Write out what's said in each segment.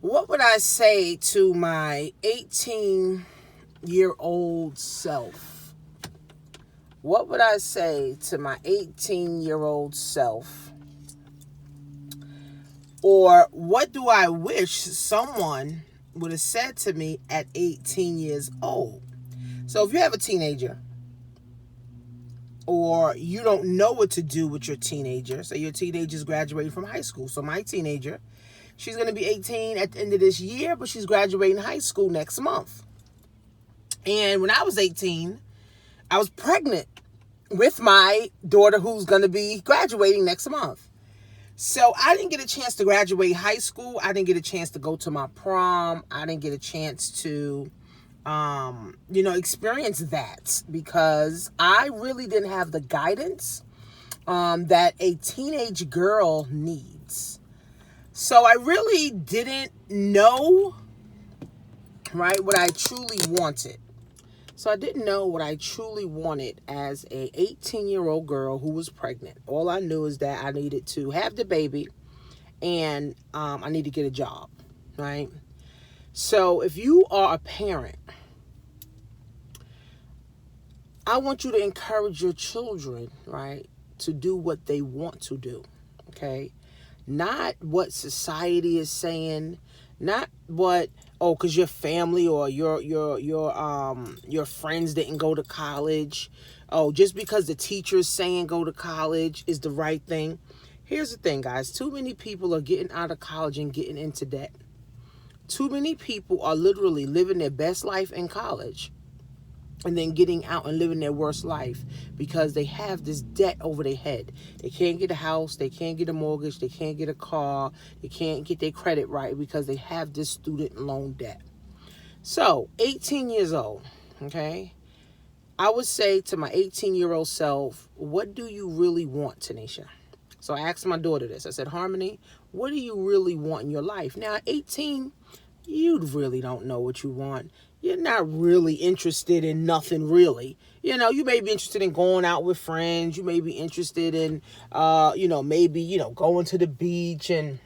What would I say to my 18-year-old self? What would I say to my 18-year-old self? Or what do I wish someone would have said to me at 18 years old? So if you have a teenager, or you don't know what to do with your teenager, so your teenager's graduating from high school. So my teenager, she's going to be 18 at the end of this year, but she's graduating high school next month. And when I was 18, I was pregnant with my daughter who's going to be graduating next month. So I didn't get a chance to graduate high school. I didn't get a chance to go to my prom. I didn't get a chance to, experience that because I really didn't have the guidance that a teenage girl needs. So I really didn't know, right, what I truly wanted. So I didn't know what I truly wanted as a 18-year-old girl who was pregnant. All I knew is that I needed to have the baby and I need to get a job, right? So if you are a parent, I want you to encourage your children, right, to do what they want to do, okay? Not what society is saying, not what, because your family or your friends didn't go to college. Oh, just because the teacher is saying go to college is the right thing. Here's the thing, guys. Too many people are getting out of college and getting into debt. Too many people are literally living their best life in college and then getting out and living their worst life because they have this debt over their head. They can't get a house, they can't get a mortgage, they can't get a car, they can't get their credit right because they have this student loan debt. So, 18 years old, okay? I would say to my 18-year-old self, what do you really want, Tanisha? So I asked my daughter this. I said, Harmony, what do you really want in your life? Now, at 18, you really don't know what you want. You're not really interested in nothing really. You may be interested in going out with friends. You may be interested in, going to the beach and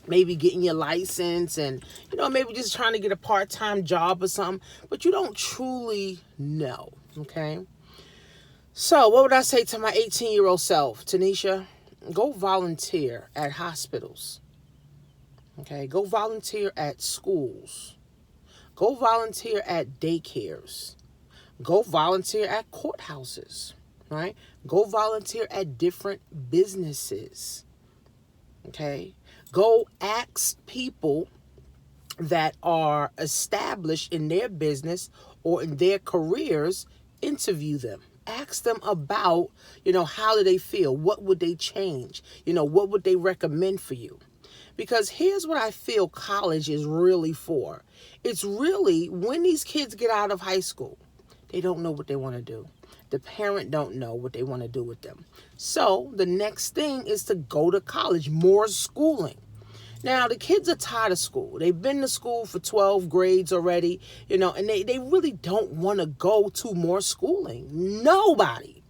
maybe getting your license and, maybe just trying to get a part-time job or something. But you don't truly know, okay? So what would I say to my 18-year-old self? Tanisha, go volunteer at hospitals, okay? Go volunteer at schools. Go volunteer at daycares. Go volunteer at courthouses, right? Go volunteer at different businesses, okay? Go ask people that are established in their business or in their careers, interview them. Ask them about, how do they feel? What would they change? What would they recommend for you? Because here's what I feel college is really for. It's really when these kids get out of high school, they don't know what they want to do. The parent don't know what they want to do with them. So the next thing is to go to college, more schooling. Now, the kids are tired of school. They've been to school for 12 grades already, and they really don't want to go to more schooling. Nobody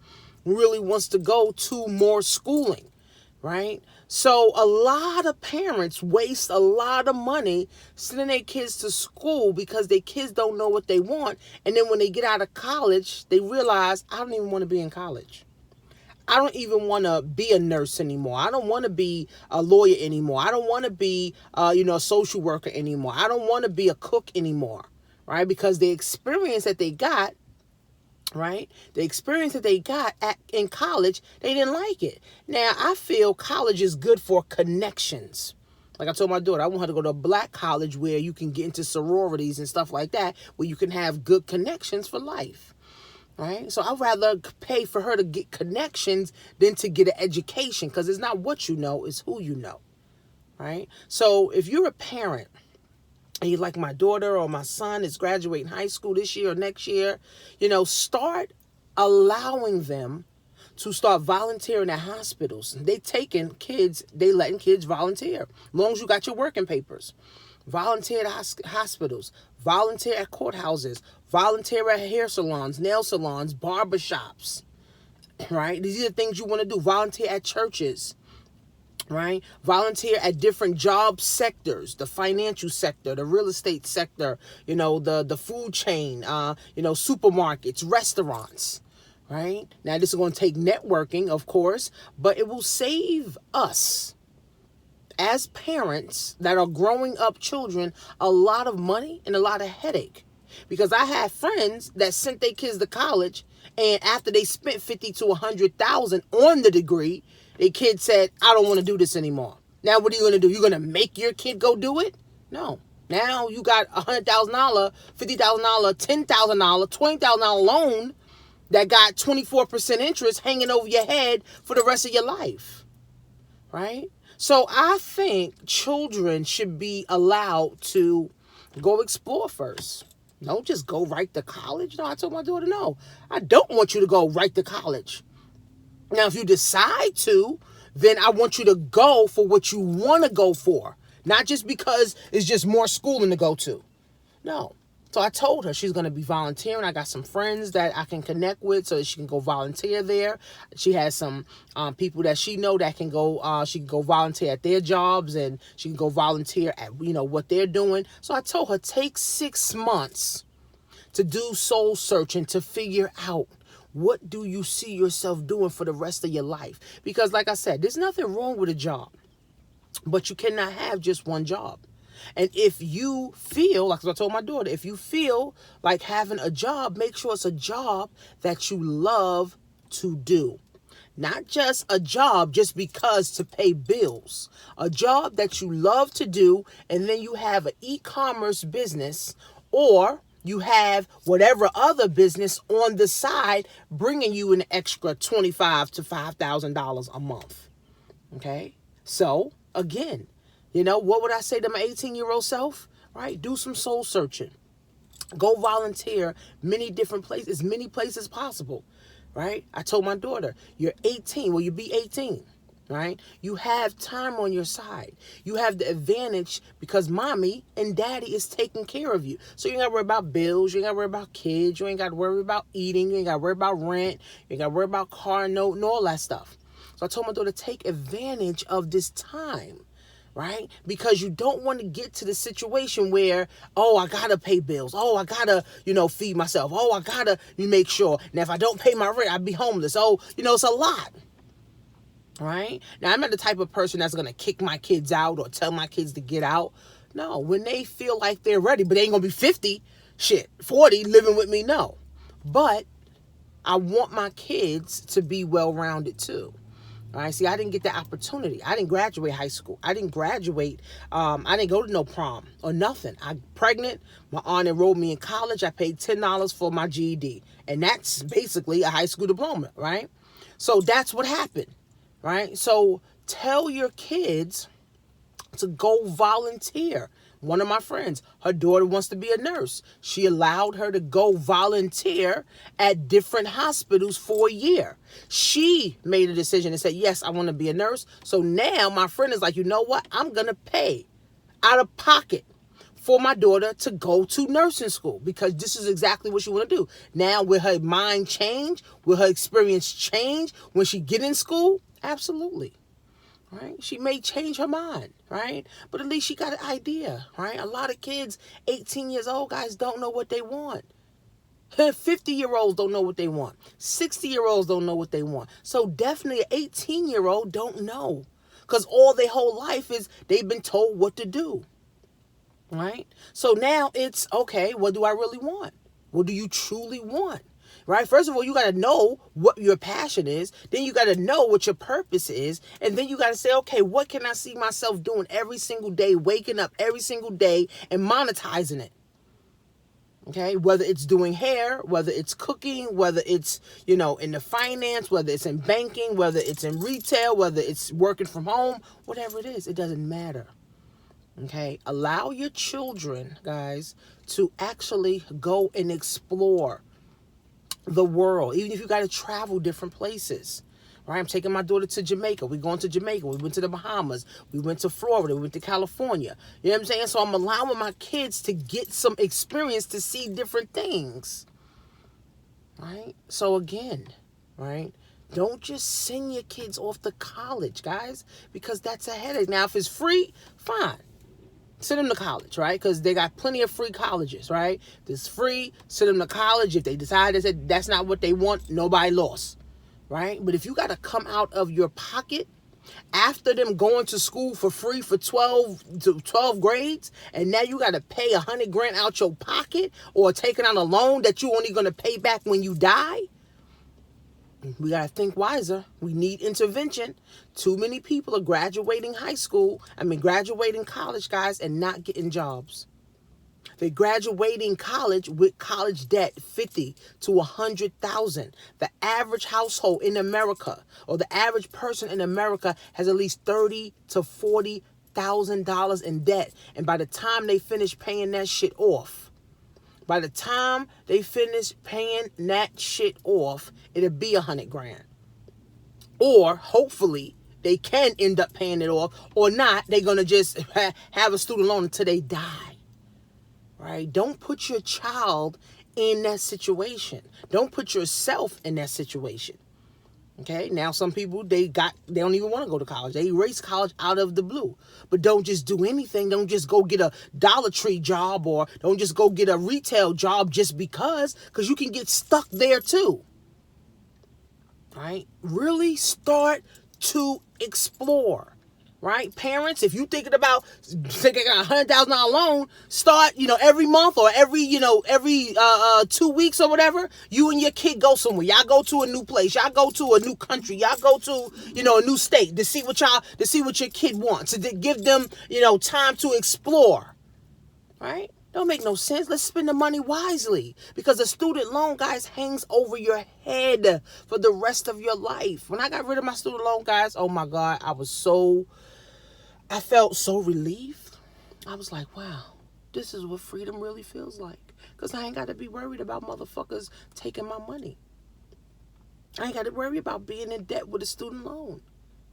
really wants to go to more schooling, right? So a lot of parents waste a lot of money sending their kids to school because their kids don't know what they want. And then when they get out of college, they realize, I don't even want to be in college. I don't even want to be a nurse anymore. I don't want to be a lawyer anymore. I don't want to be, a social worker anymore. I don't want to be a cook anymore, right? Because the experience that they got, right? The experience that they got in college, they didn't like it. Now, I feel college is good for connections. Like I told my daughter, I want her to go to a black college where you can get into sororities and stuff like that, where you can have good connections for life. Right? So I'd rather pay for her to get connections than to get an education because it's not what you know, it's who you know. Right? So if you're a parent and you're like my daughter or my son is graduating high school this year or next year, start allowing them to start volunteering at hospitals. They letting kids volunteer. As long as you got your working papers. Volunteer at hospitals, volunteer at courthouses, volunteer at hair salons, nail salons, barbershops, right? These are the things you want to do. Volunteer at churches, right? Volunteer at different job sectors, the financial sector, the real estate sector, the food chain, supermarkets, restaurants, right? Now, this is going to take networking, of course, but it will save us as parents that are growing up children a lot of money and a lot of headache. Because I have friends that sent their kids to college, and after they spent 50 to 100,000 on the degree, the kid said, I don't want to do this anymore. Now what are you going to do? You're going to make your kid go do it? No. Now you got $100,000, $50,000, $10,000, $20,000 loan that got 24% interest hanging over your head for the rest of your life. Right? So I think children should be allowed to go explore first. Don't just go right to college. No, I told my daughter, no, I don't want you to go right to college. Now, if you decide to, then I want you to go for what you want to go for. Not just because it's just more schooling to go to. No. So I told her she's going to be volunteering. I got some friends that I can connect with so that she can go volunteer there. She has some people that she know that can go, she can go volunteer at their jobs, and she can go volunteer at, what they're doing. So I told her, take 6 months to do soul searching, to figure out what do you see yourself doing for the rest of your life. Because like I said, there's nothing wrong with a job, but you cannot have just one job. And if you feel, like I told my daughter, if you feel like having a job, make sure it's a job that you love to do. Not just a job just because to pay bills. A job that you love to do, and then you have an e-commerce business, or you have whatever other business on the side bringing you an extra $25,000 to $5,000 a month. Okay? So, again, what would I say to my 18-year-old self? Right? Do some soul searching. Go volunteer many different places, as many places possible. Right? I told my daughter, you're 18. Well, you be 18. Right? You have time on your side. You have the advantage because mommy and daddy is taking care of you. So you ain't got to worry about bills. You ain't got to worry about kids. You ain't got to worry about eating. You ain't got to worry about rent. You ain't got to worry about car note and all that stuff. So I told my daughter, take advantage of this time. Right? Because you don't want to get to the situation where, oh, I got to pay bills. Oh, I got to, feed myself. Oh, I got to make sure. Now, if I don't pay my rent, I'd be homeless. Oh, it's a lot. Right? Now, I'm not the type of person that's going to kick my kids out or tell my kids to get out. No, when they feel like they're ready, but they ain't going to be 50, 40 living with me, no. But I want my kids to be well-rounded too. All right, see, I didn't get the opportunity. I didn't graduate high school. I didn't graduate. I didn't go to no prom or nothing. I'm pregnant. My aunt enrolled me in college. I paid $10 for my GED. And that's basically a high school diploma, right? So that's what happened, right? So tell your kids to go volunteer. One of my friends, her daughter wants to be a nurse. She allowed her to go volunteer at different hospitals for a year. She made a decision and said, yes, I want to be a nurse. So now my friend is like, you know what? I'm going to pay out of pocket for my daughter to go to nursing school because this is exactly what she want to do. Now, will her mind change? Will her experience change when she get in school? Absolutely. Right? She may change her mind, right? But at least she got an idea, right? A lot of kids, 18 years old, guys, don't know what they want. 50-year-olds don't know what they want. 60-year-olds don't know what they want. So definitely an 18-year-old don't know. Because all their whole life is they've been told what to do, right? So now it's, okay, what do I really want? What do you truly want? Right? First of all, you got to know what your passion is. Then you got to know what your purpose is. And then you got to say, okay, what can I see myself doing every single day, waking up every single day and monetizing it? Okay? Whether it's doing hair, whether it's cooking, whether it's, in the finance, whether it's in banking, whether it's in retail, whether it's working from home, whatever it is, it doesn't matter. Okay? Allow your children, guys, to actually go and explore the world, even if you got to travel different places. Right? I'm taking my daughter to Jamaica. We're going to Jamaica. We went to the Bahamas. We went to Florida. We went to California. You know what I'm saying? So I'm allowing my kids to get some experience to see different things. Right? So again, right? Don't just send your kids off to college, guys, because that's a headache. Now, if it's free, fine. Send them to college, right? Because they got plenty of free colleges, right? If it's free, send them to college. If they decide that that's not what they want, nobody lost, right? But if you got to come out of your pocket after them going to school for free for 12 grades, and now you got to pay $100,000 out your pocket or taking out a loan that you only going to pay back when you die, we got to think wiser. We need intervention. Too many people are graduating graduating college, guys, and not getting jobs. They're graduating college with college debt, 50 to 100,000. The average household in America, or the average person in America, has at least $30,000 to $40,000 in debt. And by the time they finish paying that shit off, it'll be $100,000. Or hopefully they can end up paying it off, or not. They're gonna just have a student loan until they die. Right? Don't put your child in that situation. Don't put yourself in that situation. Okay? Now some people, they don't even want to go to college. They erase college out of the blue. But don't just do anything. Don't just go get a Dollar Tree job, or don't just go get a retail job just because you can get stuck there too. Right? Really start to explore. Right? Parents, if you're thinking about taking a $100,000 loan, start, every month or every 2 weeks or whatever, you and your kid go somewhere. Y'all go to a new place. Y'all go to a new country. Y'all go to, a new state to see what your kid wants, to give them, time to explore. Right? Don't make no sense. Let's spend the money wisely, because a student loan, guys, hangs over your head for the rest of your life. When I got rid of my student loan, guys, oh my God, I felt so relieved. I was like, wow, this is what freedom really feels like. Because I ain't got to be worried about motherfuckers taking my money. I ain't got to worry about being in debt with a student loan.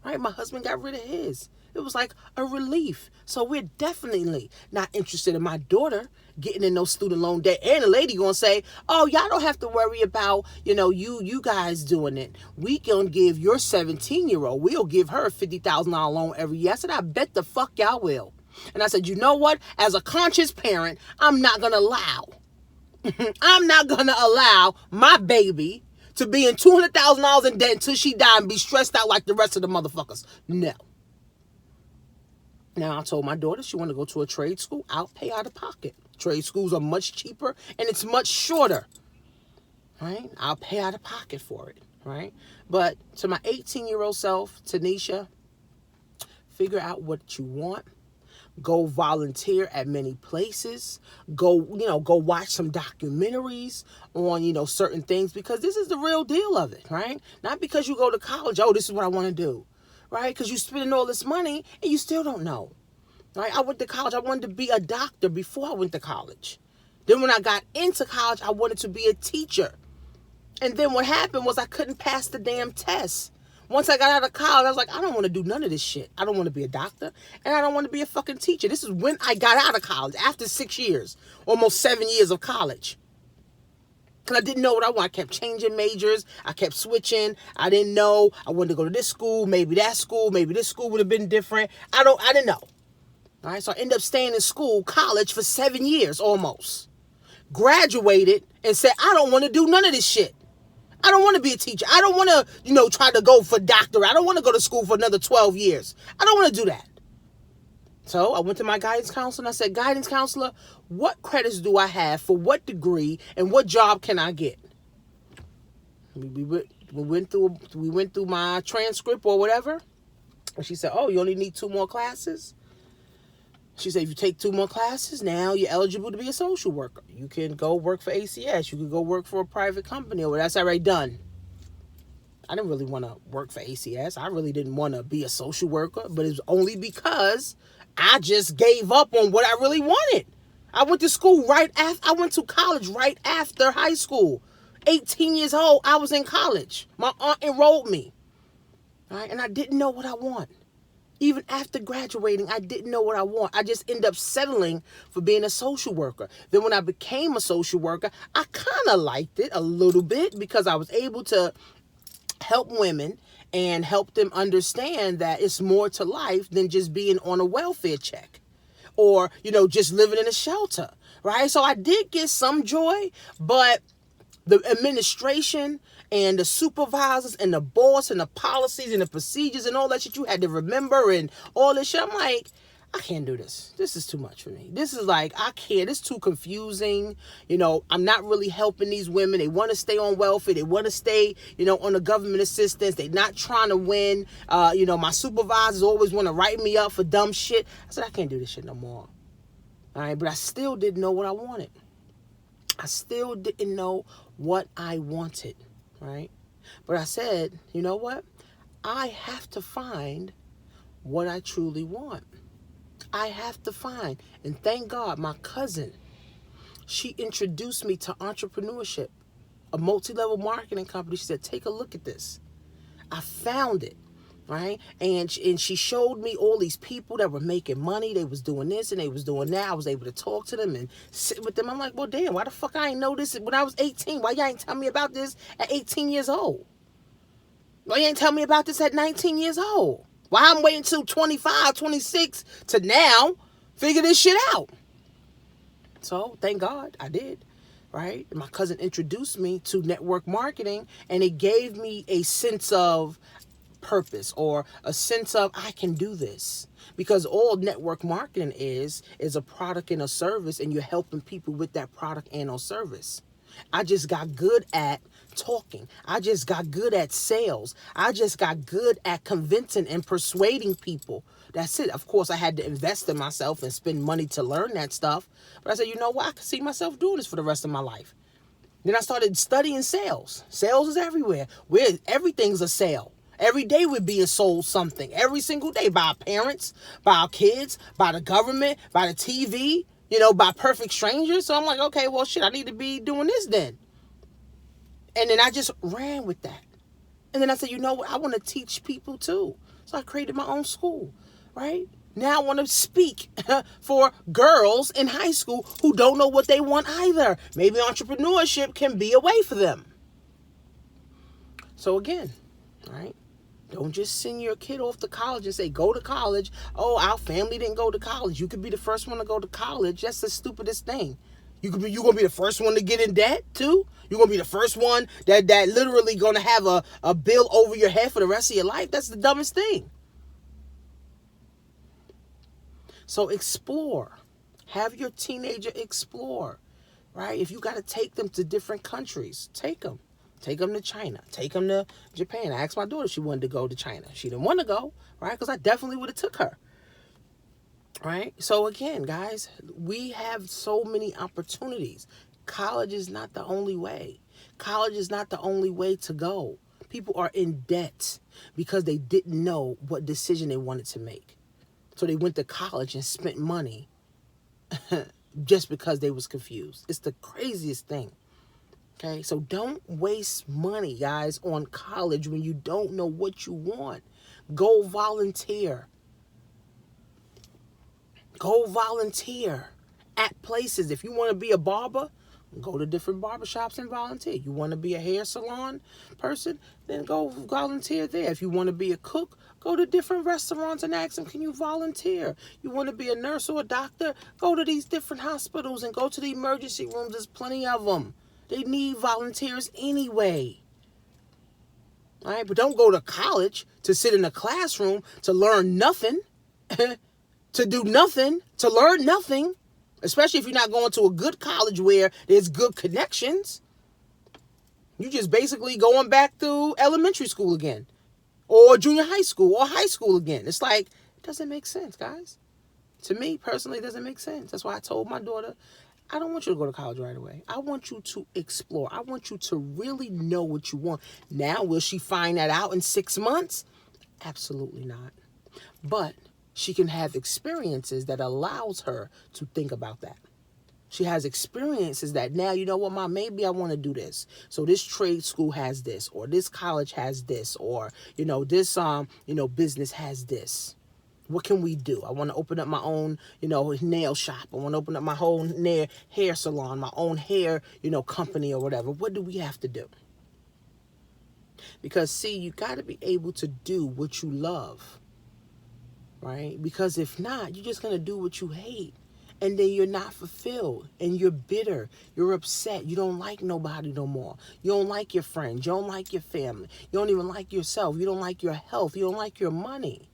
Right? My husband got rid of his. It was like a relief. So we're definitely not interested in my daughter getting in no student loan debt. And the lady gonna say, oh, y'all don't have to worry about, you guys doing it. We gonna give your 17-year-old, we'll give her a $50,000 loan every year. I said, I bet the fuck y'all will. And I said, you know what? As a conscious parent, I'm not gonna allow my baby to be in $200,000 in debt until she die and be stressed out like the rest of the motherfuckers. No. Now, I told my daughter she wanted to go to a trade school. I'll pay out of pocket. Trade schools are much cheaper and it's much shorter. Right? I'll pay out of pocket for it. Right? But to my 18-year-old self, Tanisha, figure out what you want. Go volunteer at many places. Go watch some documentaries on, certain things, because this is the real deal of it, right? Not because you go to college, oh, this is what I want to do, right? Because you're spending all this money and you still don't know, right? I went to college. I wanted to be a doctor before I went to college. Then when I got into college, I wanted to be a teacher. And then what happened was I couldn't pass the damn test. Once I got out of college, I was like, I don't want to do none of this shit. I don't want to be a doctor, and I don't want to be a fucking teacher. This is when I got out of college, after 6 years, almost 7 years of college. Because I didn't know what I want. I kept changing majors. I kept switching. I didn't know. I wanted to go to this school, maybe that school, maybe this school would have been different. I didn't know. All right, so I ended up staying in college for 7 years almost. Graduated and said, I don't want to do none of this shit. I don't want to be a teacher. I don't want to, try to go for doctorate. I don't want to go to school for another 12 years. I don't want to do that. So I went to my guidance counselor and I said, guidance counselor, what credits do I have for what degree and what job can I get? We went through my transcript or whatever. And she said, oh, you only need 2 more classes? She said, if you take 2 more classes, now you're eligible to be a social worker. You can go work for ACS. You can go work for a private company, or that's already done. I didn't really want to work for ACS. I really didn't want to be a social worker, but it was only because I just gave up on what I really wanted. I went to college right after high school. 18 years old, I was in college. My aunt enrolled me. All right, and I didn't know what I want. Even after graduating, I didn't know what I want. I just ended up settling for being a social worker. Then when I became a social worker, I kind of liked it a little bit because I was able to help women and help them understand that it's more to life than just being on a welfare check or, just living in a shelter, right? So I did get some joy, but the administration and the supervisors and the boss and the policies and the procedures and all that shit you had to remember and all this shit, I'm like, I can't do this. This is too much for me. This is like, I can't. It's too confusing. I'm not really helping these women. They want to stay on welfare. They want to stay, on the government assistance. They're not trying to win. My supervisors always want to write me up for dumb shit. I said, I can't do this shit no more. All right, but I still didn't know what I wanted. I still didn't know what I wanted, right? But I said, you know what? I have to find what I truly want. I have to find. And thank God, my cousin, she introduced me to entrepreneurship, a multi-level marketing company. She said, take a look at this. I found it, right? And she showed me all these people that were making money. They was doing this and they was doing that. I was able to talk to them and sit with them. I'm like, well, damn, why the fuck I ain't know this when I was 18? Why y'all ain't tell me about this at 18 years old? Why you ain't tell me about this at 19 years old? Why I'm waiting till 25, 26 to now figure this shit out? So, thank God I did, right? My cousin introduced me to network marketing, and it gave me a sense of purpose or a sense of I can do this. Because all network marketing is a product and a service, and you're helping people with that product and or service. I just got good at talking. I just got good at sales. I just got good at convincing and persuading people. That's it. Of course, I had to invest in myself and spend money to learn that stuff. But I said, you know what? I can see myself doing this for the rest of my life. Then I started studying sales. Sales is everywhere. Everything's a sale. Every day we're being sold something. Every single day by our parents, by our kids, by the government, by the TV, by perfect strangers. So I'm like, okay, well, shit, I need to be doing this then. And then I just ran with that. And then I said, you know what? I want to teach people too. So I created my own school, right? Now I want to speak for girls in high school who don't know what they want either. Maybe entrepreneurship can be a way for them. So again, right? Don't just send your kid off to college and say, go to college. Oh, our family didn't go to college. You could be the first one to go to college. That's the stupidest thing. You're going to be the first one to get in debt too? You're going to be the first one that literally going to have a bill over your head for the rest of your life? That's the dumbest thing. So explore. Have your teenager explore, right? If you got to take them to different countries, take them. Take them to China. Take them to Japan. I asked my daughter if she wanted to go to China. She didn't want to go, right? Because I definitely would have took her. Right? So again, guys, we have so many opportunities. College is not the only way. College is not the only way to go. People are in debt because they didn't know what decision they wanted to make. So they went to college and spent money just because they was confused. It's the craziest thing. Okay, so don't waste money, guys, on college when you don't know what you want. Go volunteer. Go volunteer at places. If you want to be a barber, go to different barbershops and volunteer. You want to be a hair salon person, then go volunteer there. If you want to be a cook, go to different restaurants and ask them, can you volunteer? You want to be a nurse or a doctor, go to these different hospitals and go to the emergency rooms. There's plenty of them. They need volunteers anyway. All right, but don't go to college to sit in a classroom to learn nothing, to do nothing, to learn nothing, especially if you're not going to a good college where there's good connections. You just basically going back to elementary school again, or junior high school, or high school again. It's like, it doesn't make sense, guys. To me, personally, it doesn't make sense. That's why I told my daughter, I don't want you to go to college right away. I want you to explore. I want you to really know what you want. Now, will she find that out in 6 months? Absolutely not. But she can have experiences that allows her to think about that. She has experiences that now, you know what, Mom, maybe I want to do this. So this trade school has this, or this college has this, or, this, business has this. What can we do? I want to open up my own, nail shop. I want to open up my own hair salon, my own hair, company or whatever. What do we have to do? Because, see, you got to be able to do what you love, right? Because if not, you're just going to do what you hate. And then you're not fulfilled. And you're bitter. You're upset. You don't like nobody no more. You don't like your friends. You don't like your family. You don't even like yourself. You don't like your health. You don't like your money.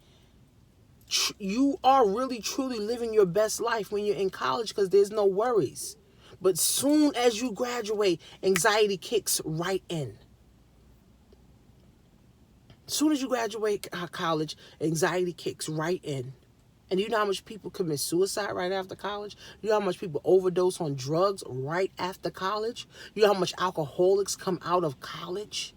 You are really, truly living your best life when you're in college because there's no worries. But soon as you graduate, anxiety kicks right in. Soon as you graduate college, anxiety kicks right in. And you know how much people commit suicide right after college? You know how much people overdose on drugs right after college? You know how much alcoholics come out of college?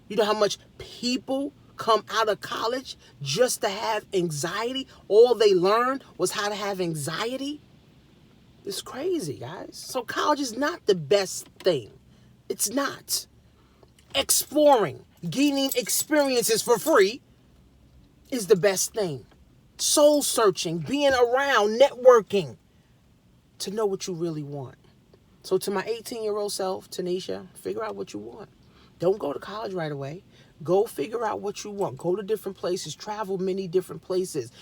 You know how much people come out of college just to have anxiety? All they learned was how to have anxiety? It's crazy, guys. So college is not the best thing. It's not. Exploring, gaining experiences for free is the best thing. Soul searching, being around, networking to know what you really want. So to my 18-year-old self, Tanisha, figure out what you want. Don't go to college right away. Go figure out what you want. Go to different places. Travel many different places.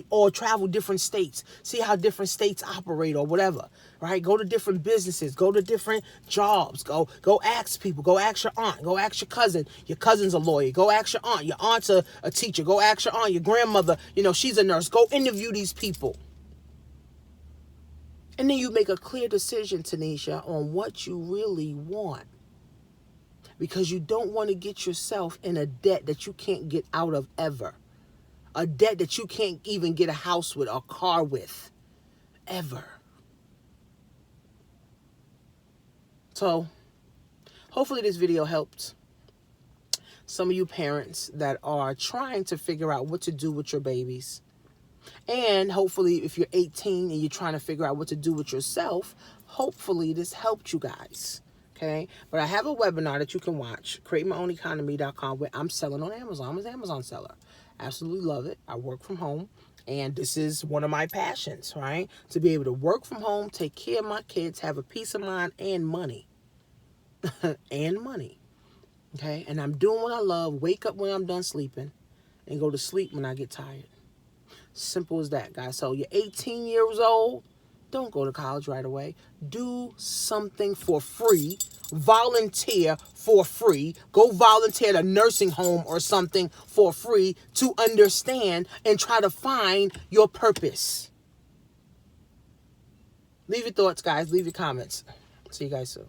Or travel different states. See how different states operate or whatever. Right? Go to different businesses. Go to different jobs. Go ask people. Go ask your aunt. Go ask your cousin. Your cousin's a lawyer. Go ask your aunt. Your aunt's a teacher. Go ask your aunt. Your grandmother, she's a nurse. Go interview these people. And then you make a clear decision, Tanisha, on what you really want. Because you don't want to get yourself in a debt that you can't get out of ever. A debt that you can't even get a house with or a car with. Ever. So, hopefully this video helped some of you parents that are trying to figure out what to do with your babies. And hopefully if you're 18 and you're trying to figure out what to do with yourself, hopefully this helped you guys. Okay, but I have a webinar that you can watch, createmyown.economy.com, where I'm selling on Amazon. I'm an Amazon seller. Absolutely love it. I work from home, and this is one of my passions, right? To be able to work from home, take care of my kids, have a peace of mind, and money. And money. Okay, and I'm doing what I love, wake up when I'm done sleeping, and go to sleep when I get tired. Simple as that, guys. So you're 18 years old. Don't go to college right away. Do something for free. Volunteer for free. Go volunteer at a nursing home or something for free to understand and try to find your purpose. Leave your thoughts, guys. Leave your comments. See you guys soon.